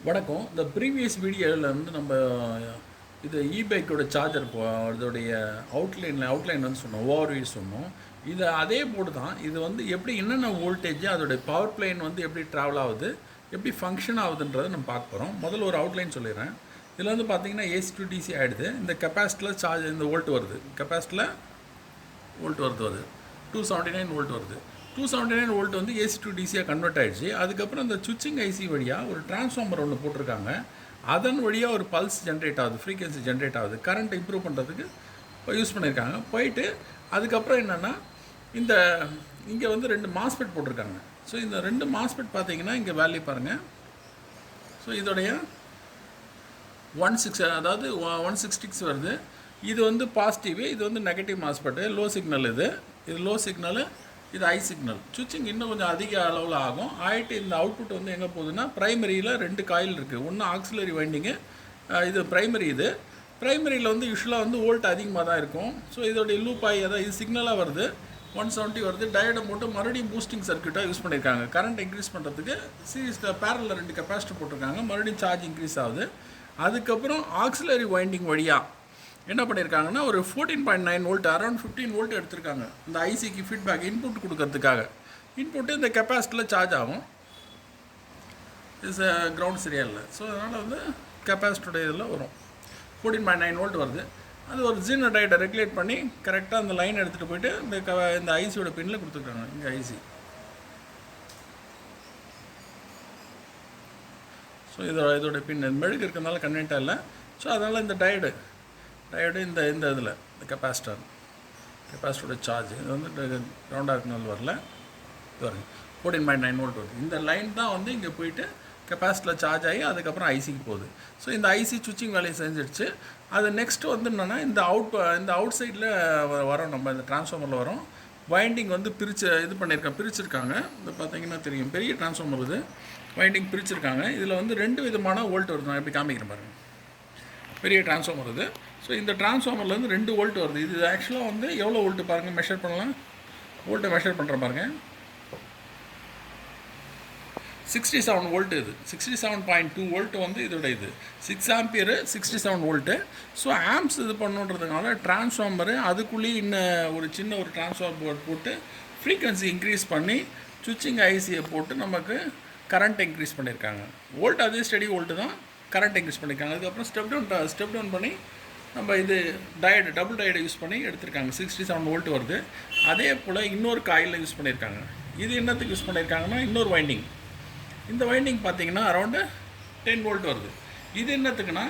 வணக்கம். இந்த ப்ரீவியஸ் வீடியோவில் வந்து நம்ம இது இபைக்கோட சார்ஜர் இதோடைய அவுட்லைன் வந்து சொன்னோம், ஓவர்வியூ சொன்னோம். இது அதே போர்டு தான். இது வந்து எப்படி என்னென்ன வோல்டேஜ் அதோடைய பவர் பிளேன் வந்து எப்படி ட்ராவல் ஆகுது, எப்படி ஃபங்க்ஷன் ஆகுதுன்றதை நம்ம பார்க்க போகிறோம். முதல்ல ஒரு அவுட்லைன் சொல்லிடுறேன். இதில் வந்து பார்த்தீங்கன்னா ஏசி டு டிசி ஆகிடுது. இந்த கெப்பாசிட்டியில் சார்ஜ் இந்த வோல்ட் வருது, கெப்பாசிட்டியில் வோல்ட் வருது 279 வோல்ட் வருது. 279 வோல்ட் வந்து ஏசி டு டிசியாக கன்வெர்ட் ஆகிடுச்சு. அதுக்கப்புறம் இந்த சுவிட்சிங் ஐசி வழியாக ஒரு டிரான்ஸ்ஃபார்மர் ஒன்று போட்டிருக்காங்க. அதன் வழியாக ஒரு பல்ஸ் ஜென்ரேட் ஆகுது, ஃப்ரீக்வன்சி ஜென்ரேட் ஆகுது, கரண்ட் இம்ப்ரூவ் பண்ணுறதுக்கு யூஸ் பண்ணியிருக்காங்க. போயிட்டு அதுக்கப்புறம் என்னென்னா இந்த இங்கே வந்து 2 மாஸ்பெட் போட்டிருக்காங்க. ஸோ இந்த 2 மாஸ்பெட் பார்த்தீங்கன்னா இங்கே வேல்யூ பாருங்கள். ஸோ இதோடைய 16 அதாவது 166 வருது. இது வந்து பாசிட்டிவ், இது வந்து நெகட்டிவ் மாஸ்பெட்டு. லோ சிக்னல் இது லோ சிக்னலு, இது ஹை சிக்னல். சுவிட்சிங் இன்னும் கொஞ்சம் அதிக அளவில் ஆகும். ஆகிட்டு இந்த அவுட்புட் வந்து எங்கே போகுதுன்னா ப்ரைமரியில் 2 காயில் இருக்குது. ஒன்று ஆக்சிலரி வைண்டிங்கு, இது ப்ரைமரி. இது ப்ரைமரியில் வந்து யூஸ்வலாக வந்து வோல்ட் அதிகமாக தான் இருக்கும். ஸோ இதோடைய லூப் ஆகி அதான் இது சிக்னலாக வருது, 170 வருது. டயோடை போட்டு மறுபடியும் பூஸ்டிங் சர்க்யூட்டாக யூஸ் பண்ணியிருக்காங்க. கரண்ட் இன்க்ரீஸ் பண்ணுறதுக்கு சீரிஸில் பேரலில் 2 கெப்பாசிட்டர் போட்டிருக்காங்க. மறுபடியும் சார்ஜ் இன்க்ரீஸ் ஆகுது. அதுக்கப்புறம் ஆக்சிலரி வைண்டிங் வழியாக என்ன பண்ணியிருக்காங்கன்னா ஒரு 14.9 வோல்ட், அரௌண்ட் 15 வோல்ட் எடுத்திருக்காங்க. இந்த ஐசிக்கு ஃபீட்பேக் இன்புட் கொடுக்கறதுக்காக. இன்புட்டு இந்த கெப்பாசிட்டியில் சார்ஜ் ஆகும். இஸ் கிரவுண்ட் சரியா இல்லை. ஸோ அதனால் வந்து கெப்பாசிட்டோட இதில் வரும் 14.9 வோல்ட் வருது. அது ஒரு ஜீனோ டயோடை ரெகுலேட் பண்ணி கரெக்டாக அந்த லைன் எடுத்துகிட்டு போயிட்டு இந்த ஐசியோட பின்னில் கொடுத்துருக்காங்க. இங்கே ஐசி. ஸோ இதோட பின் மெழுகு இருக்கிறதுனால கன்வென்ட்டாக இல்லை. ஸோ அதனால் இந்த டயோடு இந்த இதில் இந்த கெப்பாசிட்டரோட சார்ஜ் இது வந்து கிரவுண்டாக இருக்கனால வரல. இது வருது 14.9 வோல்ட் வருது. இந்த லைன் தான் வந்து இங்கே போயிட்டு கெப்பாசிட்டியில் சார்ஜ் ஆகி அதுக்கப்புறம் ஐசிக்கு போகுது. ஸோ இந்த ஐசி சுவிட்சிங் வேலையை செஞ்சிடுச்சு. அது நெக்ஸ்ட்டு வந்து என்னென்னா இந்த அவுட் சைடில் வரோம், நம்ம இந்த டிரான்ஸ்ஃபார்மரில் வரோம். வைண்டிங் வந்து பிரிச்சிருக்காங்க. இது பார்த்தீங்கன்னா தெரியும், பெரிய டிரான்ஸ்ஃபார்மர் இது. வைண்டிங் பிரிச்சிருக்காங்க. இதில் வந்து 2 விதமான வோல்ட் வருது. நான் எப்படி காமிக்கிறேன் பாருங்கள். பெரிய டிரான்ஸ்ஃபார்மர் இது. ஸோ இந்த டிரான்ஸ்ஃபார்மர்லேருந்து 2 வோல்ட் வருது. இது ஆக்சுவலாக வந்து எவ்வளோ வோல்ட்டு பாருங்கள், மெஷர் பண்ணலாம். வோல்ட்டை மெஷர் பண்ணுற பாருங்கள். 67 வோல்ட். இது 67.2 வோல்ட் வந்து இதோட இது 6 ஆம்பியரு 67 வோல்ட்டு. ஸோ ஆம்ப்ஸ் இது பண்ணுன்றதுனால டிரான்ஸ்ஃபார்மரு அதுக்குள்ளேயே இன்னும் ஒரு சின்ன ஒரு டிரான்ஸ்ஃபார்மர் போட்டு ஃப்ரீக்வன்சி இன்க்ரீஸ் பண்ணி சுவிட்சிங் ஐசியை போட்டு நமக்கு கரண்ட் இன்க்ரீஸ் பண்ணியிருக்காங்க. வோல்ட் அதே ஸ்டடி வோல்ட்டு தான், கரண்ட் இன்க்ரீஸ் பண்ணியிருக்காங்க. அதுக்கப்புறம் ஸ்டெப் டவுன் பண்ணி நம்ம இது டபுள் டயோடை யூஸ் பண்ணி எடுத்திருக்காங்க. 67 வோல்ட் வருது. அதே போல் இன்னொரு காயிலில் யூஸ் பண்ணியிருக்காங்க. இது என்னத்துக்கு யூஸ் பண்ணியிருக்காங்கன்னா இன்னொரு வைண்டிங். இந்த வைண்டிங் பார்த்தீங்கன்னா அரௌண்டு 10 வோல்ட் வருது. இது என்னத்துக்குன்னா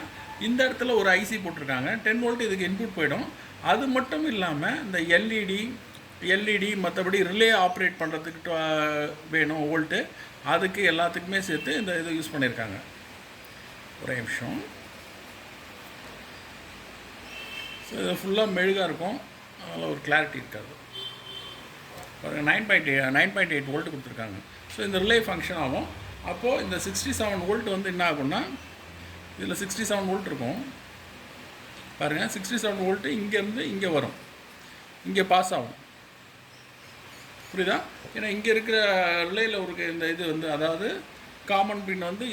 இந்த இடத்துல ஒரு ஐசி போட்டிருக்காங்க. 10 வோல்ட் இதுக்கு இன்புட் போயிடும். அது மட்டும் இல்லாமல் இந்த எல்இடி மற்றபடி ரிலே ஆப்ரேட் பண்ணுறதுக்கு வேணும் வோல்ட்டு, அதுக்கு எல்லாத்துக்குமே சேர்த்து இந்த இதை யூஸ் பண்ணியிருக்காங்க. ஒரே நிமிஷம். ஸோ இது ஃபுல்லாக மெழுகாக இருக்கும், அதில் ஒரு கிளாரிட்டி இருக்காது. பாருங்கள் 9.8 வோல்ட் கொடுத்துருக்காங்க. ஸோ இந்த ரிலே ஃபங்க்ஷன் ஆகும். அப்போது இந்த 67 வோல்ட் வந்து என்ன ஆகும்னா இதில் 67 வோல்ட் இருக்கும் பாருங்கள். 67 வோல்ட்டு இங்கேருந்து இங்கே வரும், இங்கே பாஸ் ஆகும். புரியுதா? ஏன்னா இங்கே இருக்கிற ரிலேயில் ஒரு இந்த இது வந்து அதாவது காமன் பின் வந்து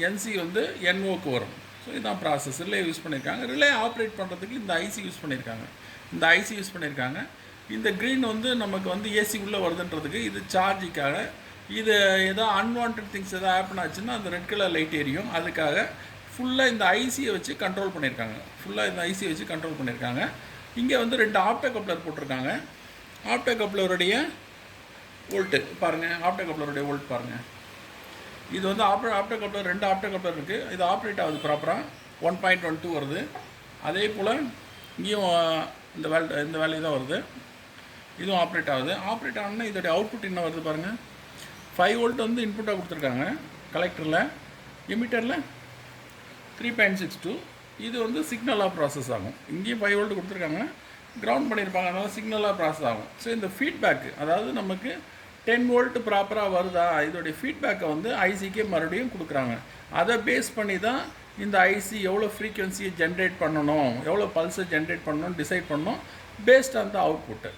என்சி வந்து என்ஓக்கு வரும். ஸோ இதுதான் ப்ராசஸ். ரிலே யூஸ் பண்ணியிருக்காங்க. ரிலே ஆப்ரேட் பண்ணுறதுக்கு இந்த ஐசி யூஸ் பண்ணியிருக்காங்க. இந்த க்ரீன் வந்து நமக்கு வந்து ஏசி உள்ளே வருதுன்றதுக்கு, இது சார்ஜுக்காக. இது ஏதோ அன்வான்ட் திங்ஸ் எதாவது ஹேப்பன் ஆச்சுன்னா அந்த ரெட் கலர் லைட் எரியும். அதுக்காக ஃபுல்லாக இந்த ஐசியை வச்சு கண்ட்ரோல் பண்ணியிருக்காங்க. இங்கே வந்து 2 ஆப்டோ கப்ளர் போட்டிருக்காங்க. ஆப்டோ கப்ளருடைய வோல்ட்டு பாருங்கள். வோல்ட் பாருங்கள். இது வந்து ஆப்டோ கப்ளர் 2 ஆப்டோ கப்ளர் இருக்குது. இது ஆப்ரேட் ஆகுது ப்ராப்பராக. 1.12 வருது. அதே போல் இங்கேயும் இந்த வேல்யூ தான் வருது. இதுவும் ஆப்ரேட் ஆகுதுன்னா இதோடைய அவுட்புட் என்ன வருது பாருங்கள். 5 வோல்ட் வந்து இன்புட்டாக கொடுத்துருக்காங்க கலெக்டரில். எமிட்டரில் 3.62. இது வந்து சிக்னலாக ப்ராசஸ் ஆகும். இங்கேயும் 5 வோல்ட் கொடுத்துருக்காங்க, கிரவுண்ட் பண்ணியிருப்பாங்க, அதனால் சிக்னலாக ப்ராசஸ் ஆகும். ஸோ இந்த ஃபீட்பேக்கு அதாவது நமக்கு 10 வோல்ட் ப்ராப்பராக வருதா, இதோடைய ஃபீட்பேக்கை வந்து ஐசிக்கே மறுபடியும் கொடுக்குறாங்க. அதை பேஸ் பண்ணி தான் இந்த ஐசி எவ்வளோ ஃப்ரீக்வன்சியை ஜென்ரேட் பண்ணணும், எவ்வளோ பல்ஸை ஜென்ரேட் பண்ணணும்னு டிசைட் பண்ணணும் பேஸ்ட் ஆன் த அவுட்புட்டு.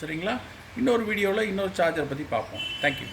சரிங்களா? இன்னொரு வீடியோவில் இன்னொரு சார்ஜரை பற்றி பார்ப்போம். தேங்க்யூ.